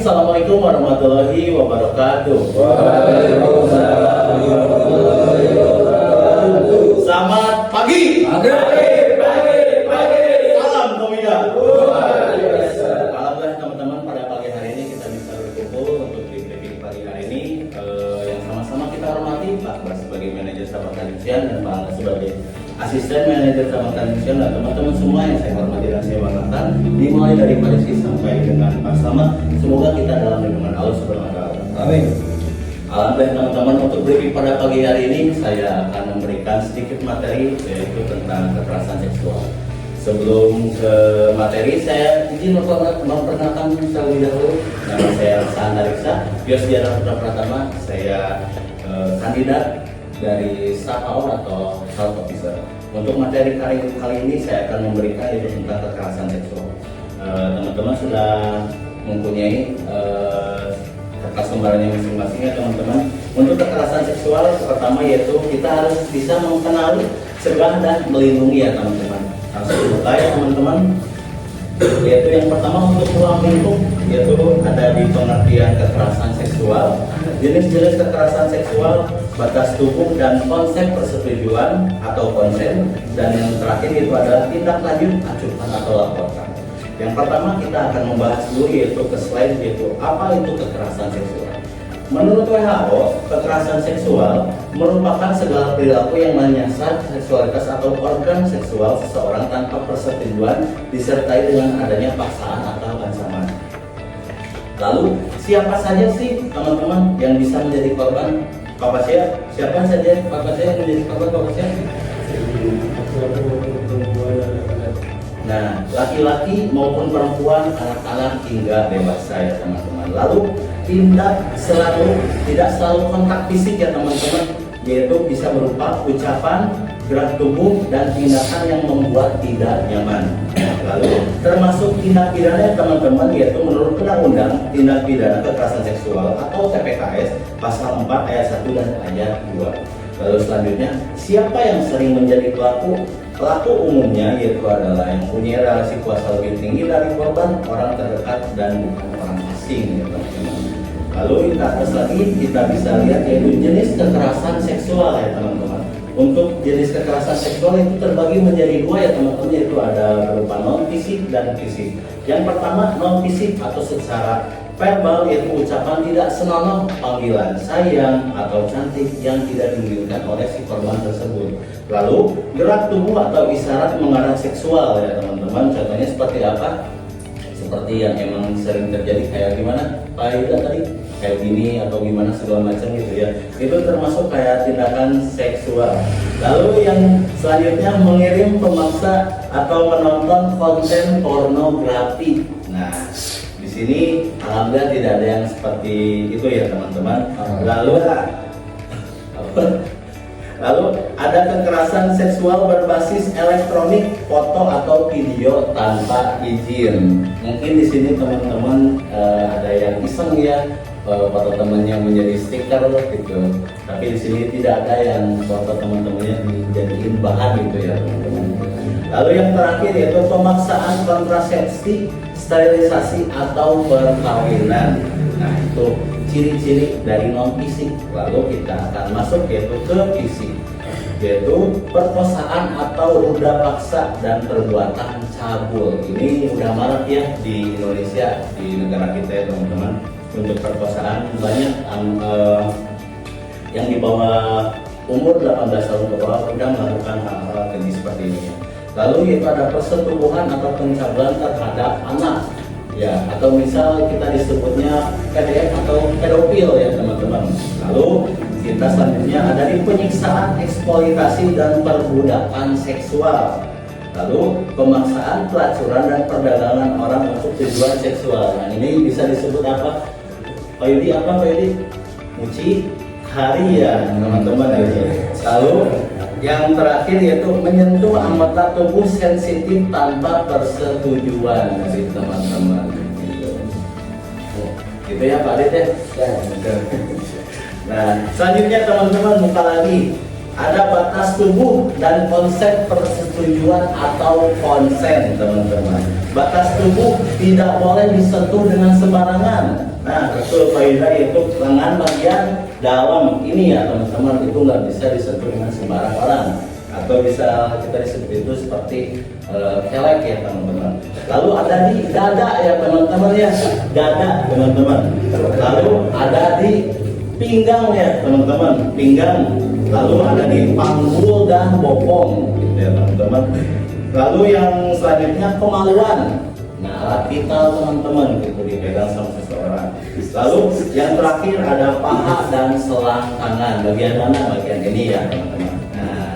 Assalamualaikum warahmatullahi wabarakatuh. Selamat pagi. Salam Komida. Alhamdulillah teman-teman, pada pagi hari ini kita bisa berkumpul untuk di briefing pagi hari ini yang sama-sama kita hormati Pak Bas sebagai manajer Tambang Nusian dan Pak Angga sebagai asisten manajer Tambang Nusian dan teman-teman semua yang saya hormati dan saya banggakan, dimulai dari Pak Rizky sampai dengan Pak Slamet. Semoga kita dalam lindungan Allah Subhanahu wa Ta'ala. Amin. Alhamdulillah teman-teman, untuk briefing pada pagi hari ini saya akan memberikan sedikit materi yaitu tentang kekerasan seksual. Sebelum ke materi, saya izin memperkenalkan terlebih dahulu. Nama saya Saan Riksa, Bios Sejarah Putra Pratama. Saya kandidat dari Staff Aula atau Health Officer. Untuk materi kali ini saya akan memberikan itu tentang kekerasan seksual. Teman-teman sudah mempunyai kertas lembarannya masing-masing ya teman-teman. Untuk kekerasan seksual pertama yaitu kita harus bisa mengenali, cegah dan melindungi ya teman-teman. Langsung dibuka ya teman-teman. Yaitu yang pertama untuk ruang lingkup, yaitu ada di pengertian kekerasan seksual, jenis-jenis kekerasan seksual, batas tubuh dan konsep persetujuan atau konsen, dan yang terakhir itu adalah tindak lanjut, acuan atau laporkan. Yang pertama kita akan membahas dulu yaitu ke slide, yaitu apa itu kekerasan seksual. Menurut WHO, kekerasan seksual merupakan segala perilaku yang menyasar seksualitas atau organ seksual seseorang tanpa persetujuan disertai dengan adanya paksaan atau ancaman. Lalu siapa saja sih teman-teman yang bisa menjadi korban? Siapa saja yang menjadi korban Papasia? Nah, laki-laki maupun perempuan, anak-anak hingga dewasa ya teman-teman. Lalu tidak selalu kontak fisik ya teman-teman, yaitu bisa berupa ucapan, gerak tubuh dan tindakan yang membuat tidak nyaman. Lalu termasuk tindak pidana ya teman-teman, yaitu menurut Undang-Undang Tindak Pidana Kekerasan Seksual atau TPKS pasal 4 ayat 1 dan ayat 2. Lalu selanjutnya, siapa yang sering menjadi pelaku? Pelaku umumnya yaitu adalah yang punya relasi kuasa lebih tinggi dari korban, orang terdekat dan bukan orang asing ya teman-teman. Lalu di atas lagi kita bisa lihat yaitu jenis kekerasan seksual ya teman-teman. Untuk jenis kekerasan seksual itu terbagi menjadi dua ya teman-teman, yaitu ada berupa non fisik dan fisik. Yang pertama non fisik atau secara verbal, yaitu ucapan tidak senonoh, panggilan sayang atau cantik yang tidak diinginkan oleh si korban tersebut. Lalu gerak tubuh atau isyarat mengarah seksual ya teman-teman. Contohnya seperti apa? Seperti yang emang sering terjadi kayak gimana Pak Yuda tadi, kayak gini atau gimana segala macam gitu ya. Itu termasuk kayak tindakan seksual. Lalu yang selanjutnya mengirim, memaksa atau menonton konten pornografi. Nah, di sini alhamdulillah tidak ada yang seperti itu ya teman-teman. Lalu ada kekerasan seksual berbasis elektronik, foto atau video tanpa izin. Mungkin di sini teman-teman ada yang iseng ya, foto temannya menjadi stiker gitu. Tapi di sini tidak ada yang foto teman-temannya dijadiin bahan gitu ya teman-teman. Lalu yang terakhir yaitu pemaksaan kontrasepsi, sterilisasi atau perkawinan. Nah itu ciri-ciri dari non fisik. Lalu kita akan masuk yaitu ke fisik, yaitu perkosaan atau ruda paksa dan perbuatan cabul. Ini udah marak ya di Indonesia, di negara kita ya teman-teman. Untuk perkosaan banyak yang di bawah umur 18 tahun ke bawah sudah melakukan hal-hal keji seperti ini. Lalu yaitu ada persetubuhan atau pencabulan terhadap anak ya, atau misal kita disebutnya PDF atau pedofil ya teman-teman. Lalu kita selanjutnya ada di penyiksaan, eksploitasi dan perbudakan seksual. Lalu pemaksaan, pelacuran dan perdagangan orang untuk tujuan seksual. Nah ini bisa disebut apa? Pak Yudi? Mucikari teman-teman gitu. Lalu yang terakhir yaitu menyentuh anggota tubuh sensitif tanpa persetujuan dari teman-teman gitu ya Pak Adit ya. Nah selanjutnya teman-teman buka lagi ada batas tubuh dan konsep persetujuan atau konsen, teman-teman. Batas tubuh tidak boleh disentuh dengan sembarangan. Nah, betul faedah itu lengan bagian dalam ini ya, teman-teman, itu nggak bisa disentuh dengan sembarang orang, atau bisa kita disebut itu seperti kelek ya, teman-teman. Lalu ada di dada ya, teman-teman ya, dada, teman-teman. Lalu ada di pinggang ya, teman-teman, pinggang. Lalu ada di panggul dan bokong gitu ya, teman-teman. Lalu yang selanjutnya kemaluan. Nah, alat vital, teman-teman, gitu dipegang sama seseorang. Lalu yang terakhir ada paha dan selangkangan. Bagian mana? Bagian ini ya, teman-teman. Nah,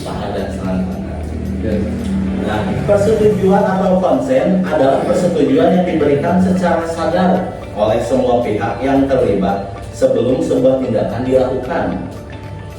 paha dan selangkangan. Nah, persetujuan atau konsen adalah persetujuan yang diberikan secara sadar oleh semua pihak yang terlibat sebelum sebuah tindakan dilakukan.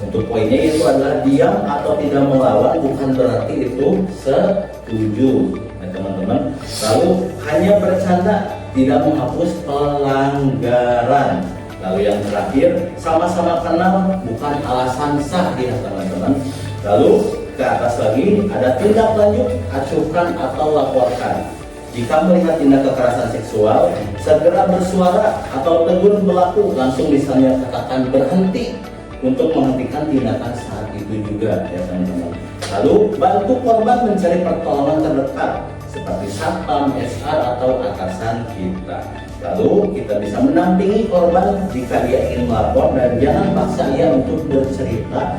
Untuk poinnya itu adalah diam atau tidak melawan bukan berarti itu setuju, ya, teman-teman. Lalu hanya bercanda, tidak menghapus pelanggaran. Lalu yang terakhir, sama-sama kenal bukan alasan sah ya, teman-teman. Lalu ke atas lagi ada tindak lanjut, acuhkan atau laporkan. Jika melihat tindak kekerasan seksual, segera bersuara atau tegur pelaku, langsung misalnya katakan berhenti untuk menghentikan tindakan saat itu juga ya, teman-teman. Lalu bantu korban mencari pertolongan terdekat seperti satpam, SR atau atasan kita. Lalu kita bisa mendampingi korban jika dia ingin melapor, dan jangan paksa ia untuk bercerita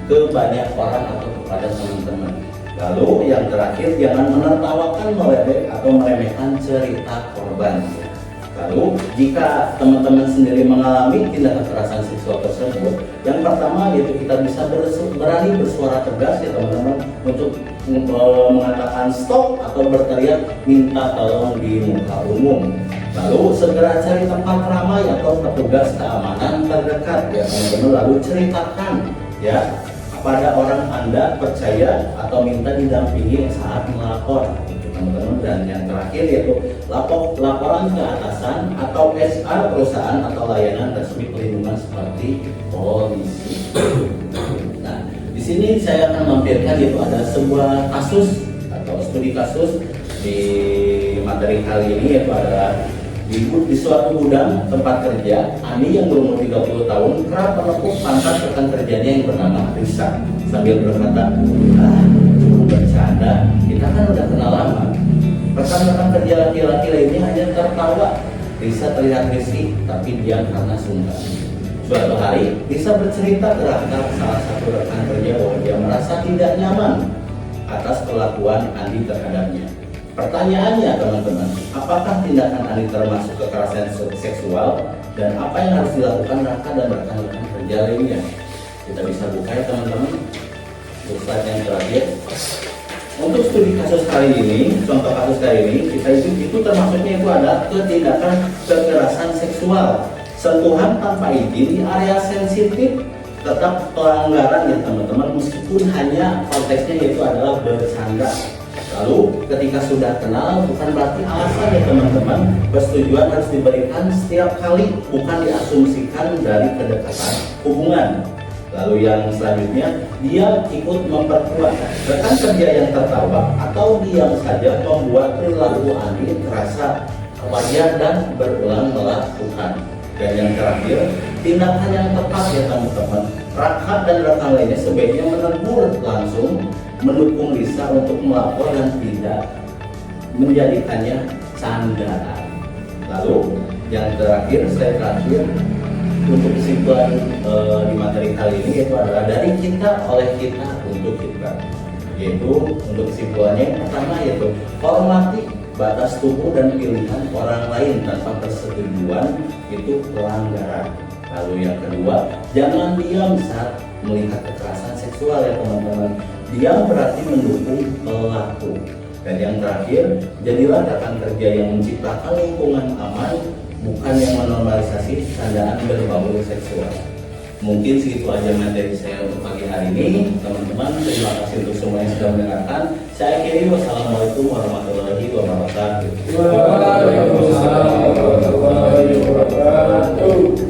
ke banyak orang atau kepada teman-teman. Lalu yang terakhir, jangan menertawakan, meledek atau meremehkan cerita korban. Lalu jika teman-teman sendiri mengalami tindak kekerasan seksual tersebut, yang pertama yaitu kita bisa berani bersuara tegas ya, teman-teman, untuk mengatakan stop atau berteriak minta tolong di muka umum. Lalu segera cari tempat ramai atau petugas keamanan terdekat ya, teman-teman. Lalu ceritakan ya pada orang Anda percaya atau minta didampingi saat melapor, teman-teman. Dan yang terakhir yaitu laporan ke atasan atau SR perusahaan atau layanan resmi pelindungan seperti polisi. Nah, di sini saya akan mampirkan yaitu ada sebuah kasus atau studi kasus di materi kali ini, yaitu adalah di suatu gudang tempat kerja, Ani yang berumur 30 tahun kerap menepuk pantat rekan kerjanya yang bernama Risa sambil berkata, cuma bercanda, kita kan udah kenal lama. Rekan-rekan kerja laki-laki lainnya hanya tertawa. Risa terlihat risih tapi diam karena sungkan. Suatu hari, Risa bercerita ke Raka, salah satu rekan kerja, bahwa dia merasa tidak nyaman atas perlakuan Andi terhadapnya. Pertanyaannya, teman-teman, apakah tindakan Andi termasuk kekerasan seksual, dan apa yang harus dilakukan Raka dan rekan-rekan kerja lainnya? Kita bisa buka ya, teman-teman. Untuk slide yang terakhir. Untuk studi kasus kali ini, contoh kasus kali ini, kita itu termasuknya itu ada tindakan kekerasan seksual, sentuhan tanpa izin di area sensitif, tetap pelanggaran ya, teman-teman, meskipun hanya konteksnya yaitu adalah bercanda. Lalu ketika sudah kenal bukan berarti alasan ya, teman-teman. Persetujuan harus diberikan setiap kali, bukan diasumsikan dari kedekatan hubungan. Lalu yang selanjutnya, dia ikut memperkuat rekan kerja yang tertawa atau diam saja membuat perilaku Andi terasa wajar dan berulang melakukan. Dan yang terakhir, tindakan yang tepat ya, teman-teman. Raka dan rekan lainnya sebaiknya menegur langsung, mendukung Risa untuk melapor dan tidak menjadikannya candaan. Lalu yang terakhir, slide terakhir, untuk kesimpulan di materi kali ini yaitu adalah dari kita, oleh kita, untuk kita. Yaitu untuk kesimpulannya yang pertama yaitu hormati batas tubuh dan pilihan orang lain tanpa persetujuan, itu pelanggaran. Lalu yang kedua, jangan diam saat melihat kekerasan seksual ya, teman-teman. Diam berarti mendukung pelaku. Dan yang terakhir, jadilah rekan kerja yang menciptakan lingkungan aman, bukan yang menormalisasi candaan berbau seksual. Mungkin segitu aja materi saya untuk pagi hari ini, teman-teman. Terima kasih untuk semua yang sudah mendengarkan. Saya akhiri, wassalamualaikum warahmatullahi wabarakatuh. Waalaikumsalam warahmatullahi wabarakatuh.